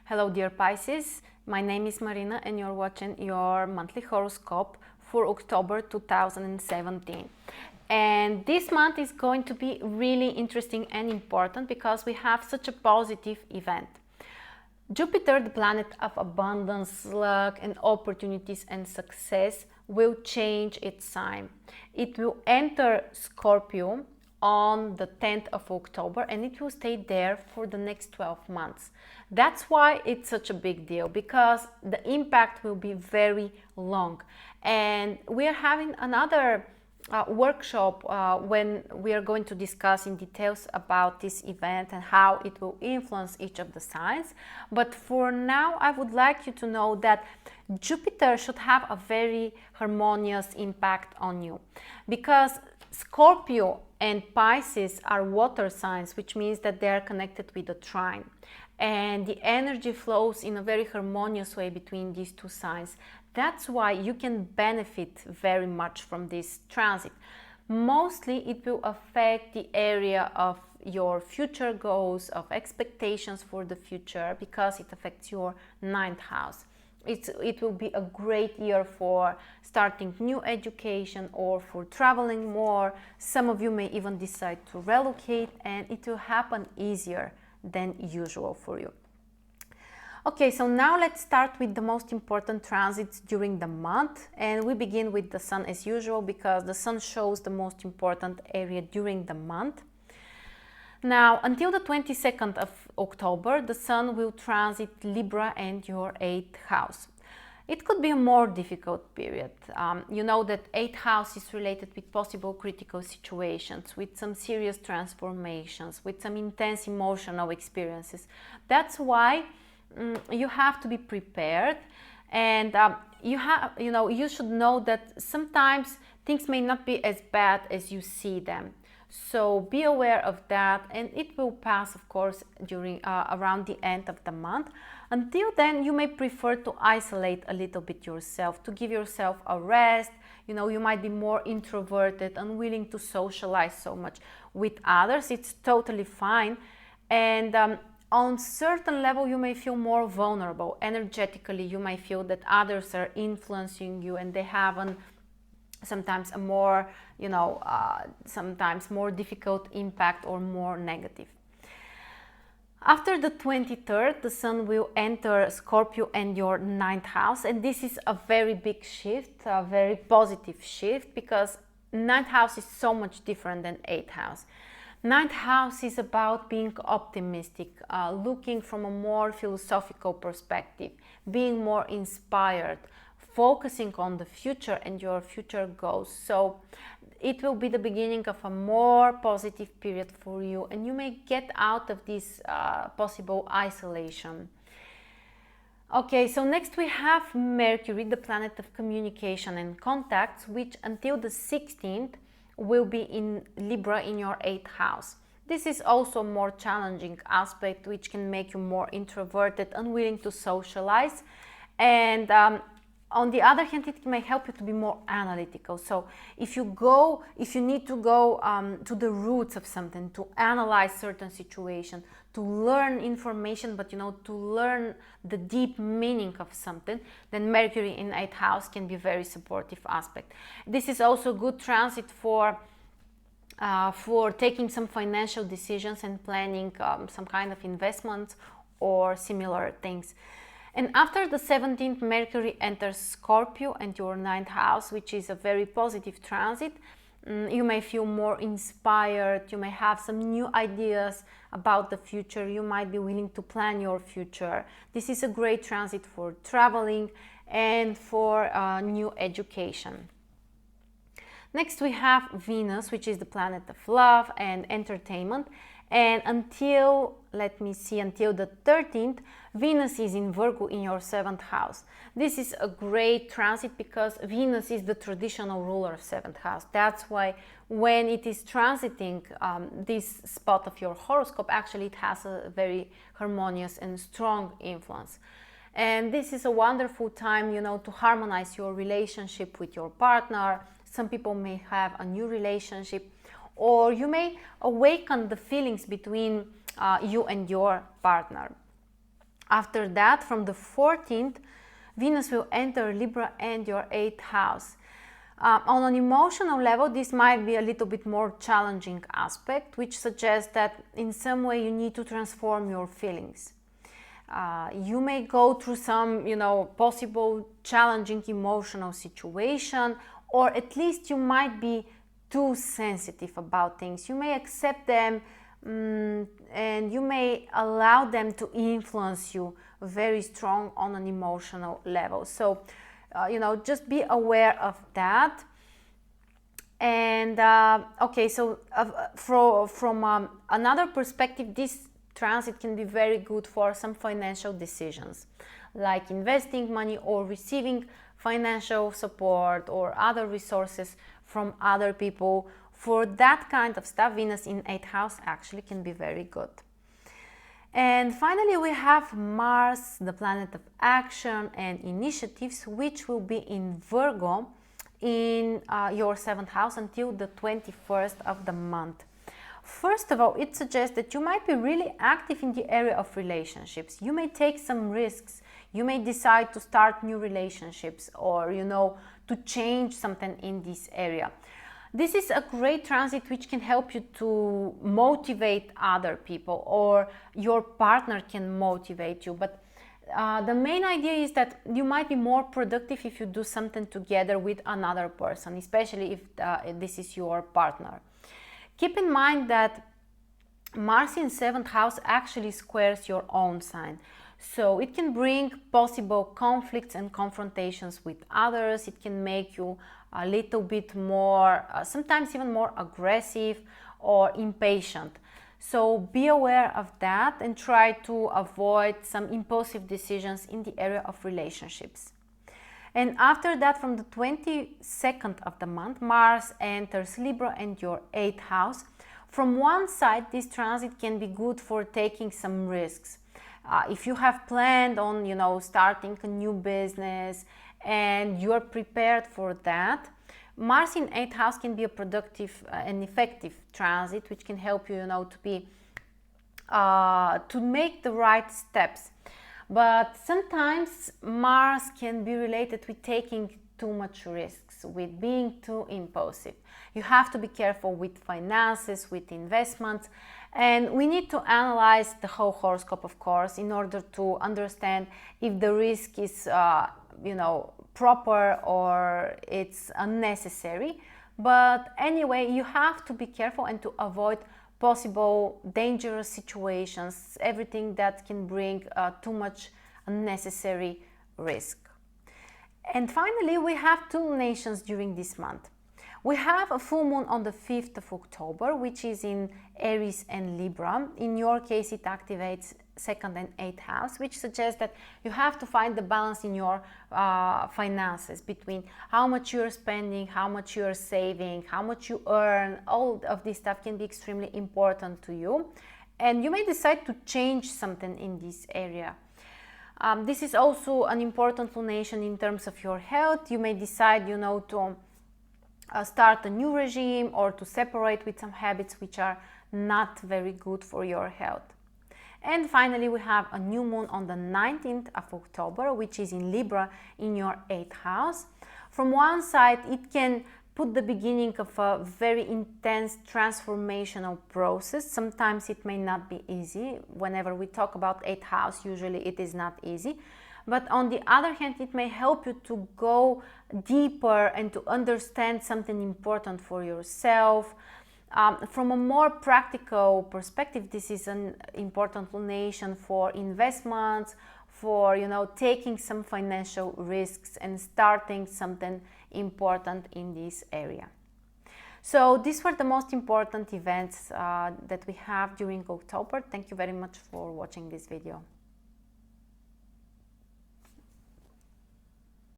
Hello dear Pisces, my name is Marina and you're watching your monthly horoscope for October 2017. And this month is going to be really interesting and important because we have such a positive event. Jupiter, the planet of abundance, luck and opportunities and success, will change its sign. It will enter Scorpio on the 10th of October and it will stay there for the next 12 months. That's why it's such a big deal, because the impact will be very long. And we are having another workshop when we are going to discuss in details about this event and how it will influence each of the signs. But for now, I would like you to know that Jupiter should have a very harmonious impact on you, because Scorpio and Pisces are water signs, which means that they are connected with a trine. And the energy flows in a very harmonious way between these two signs. That's why you can benefit very much from this transit. Mostly it will affect the area of your future goals, of expectations for the future, because it affects your 9th house. It will be a great year for starting new education or for traveling more. Some of you may even decide to relocate, and it will happen easier than usual for you. Okay, so now let's start with the most important transits during the month, and we begin with the Sun as usual, because the Sun shows the most important area during the month. Now, until the 22nd of October, the Sun will transit Libra and your 8th house. It could be a more difficult period. You know that 8th house is related with possible critical situations, with some serious transformations, with some intense emotional experiences. That's why you have to be prepared, and you should know that sometimes things may not be as bad as you see them. So be aware of that, and it will pass, of course, during around the end of the month. Until then, you may prefer to isolate a little bit yourself, to give yourself a rest. You know, you might be more introverted, unwilling to socialize so much with others. It's totally fine. And on certain level, you may feel more vulnerable. Energetically, you might feel that others are influencing you, and they have sometimes a more, sometimes more difficult impact or more negative. After the 23rd, the Sun will enter Scorpio and your 9th house, and this is a very big shift, a very positive shift, because 9th house is so much different than 8th house. 9th house is about being optimistic, looking from a more philosophical perspective, being more inspired, focusing on the future and your future goals. So it will be the beginning of a more positive period for you, and you may get out of this possible isolation. Okay, so next we have Mercury, the planet of communication and contacts, which until the 16th will be in Libra in your 8th house. This is also a more challenging aspect, which can make you more introverted, unwilling to socialize, and on the other hand, it may help you to be more analytical. So if you need to go to the roots of something, to analyze certain situation, to learn information, but to learn the deep meaning of something, then Mercury in 8th house can be a very supportive aspect. This is also good transit for taking some financial decisions and planning some kind of investments or similar things. And after the 17th, Mercury enters Scorpio and your 9th house, which is a very positive transit. You may feel more inspired, you may have some new ideas about the future, you might be willing to plan your future. This is a great transit for traveling and for new education. Next we have Venus, which is the planet of love and entertainment. And until the 13th, Venus is in Virgo in your 7th house. This is a great transit because Venus is the traditional ruler of 7th house. That's why when it is transiting this spot of your horoscope, actually it has a very harmonious and strong influence. And this is a wonderful time, to harmonize your relationship with your partner. Some people may have a new relationship, or you may awaken the feelings between you and your partner. After that, from the 14th, Venus will enter Libra and your 8th house. On an emotional level, this might be a little bit more challenging aspect, which suggests that in some way you need to transform your feelings. You may go through some, possible challenging emotional situation, or at least you might be too sensitive about things. You may accept them and you may allow them to influence you very strong on an emotional level. So, just be aware of that. And okay, so from another perspective, this transit can be very good for some financial decisions, like investing money or receiving financial support or other resources from other people. For that kind of stuff, Venus in 8th house actually can be very good. And finally, we have Mars, the planet of action and initiatives, which will be in Virgo in your 7th house until the 21st of the month. First of all, it suggests that you might be really active in the area of relationships. You may take some risks. You may decide to start new relationships or, to change something in this area. This is a great transit which can help you to motivate other people, or your partner can motivate you. But the main idea is that you might be more productive if you do something together with another person, especially if this is your partner. Keep in mind that Mars in 7th house actually squares your own sign. So it can bring possible conflicts and confrontations with others. It can make you a little bit more, sometimes even more aggressive or impatient. So be aware of that and try to avoid some impulsive decisions in the area of relationships. And after that, from the 22nd of the month, Mars enters Libra and your 8th house. From one side, this transit can be good for taking some risks. If you have planned on, starting a new business and you are prepared for that, Mars in 8th house can be a productive and effective transit, which can help you, to make the right steps. But sometimes Mars can be related with taking too much risks, with being too impulsive. You have to be careful with finances, with investments, and we need to analyze the whole horoscope, of course, in order to understand if the risk is, proper or it's unnecessary. But anyway, you have to be careful and to avoid possible dangerous situations, everything that can bring too much unnecessary risk. And finally, we have two lunations during this month. We have a full moon on the 5th of October, which is in Aries and Libra. In your case, it activates 2nd and 8th house, which suggests that you have to find the balance in your finances between how much you're spending, how much you're saving, how much you earn. All of this stuff can be extremely important to you. And you may decide to change something in this area. This is also an important lunation in terms of your health. You may decide, to start a new regime or to separate with some habits which are not very good for your health. And finally, we have a new moon on the 19th of October, which is in Libra in your 8th house. From one side, it can put the beginning of a very intense transformational process. Sometimes it may not be easy. Whenever we talk about 8th house, usually it is not easy. But on the other hand, it may help you to go deeper and to understand something important for yourself. From a more practical perspective, this is an important lunation for investments, for taking some financial risks and starting something important in this area. So these were the most important events that we have during October. Thank you very much for watching this video.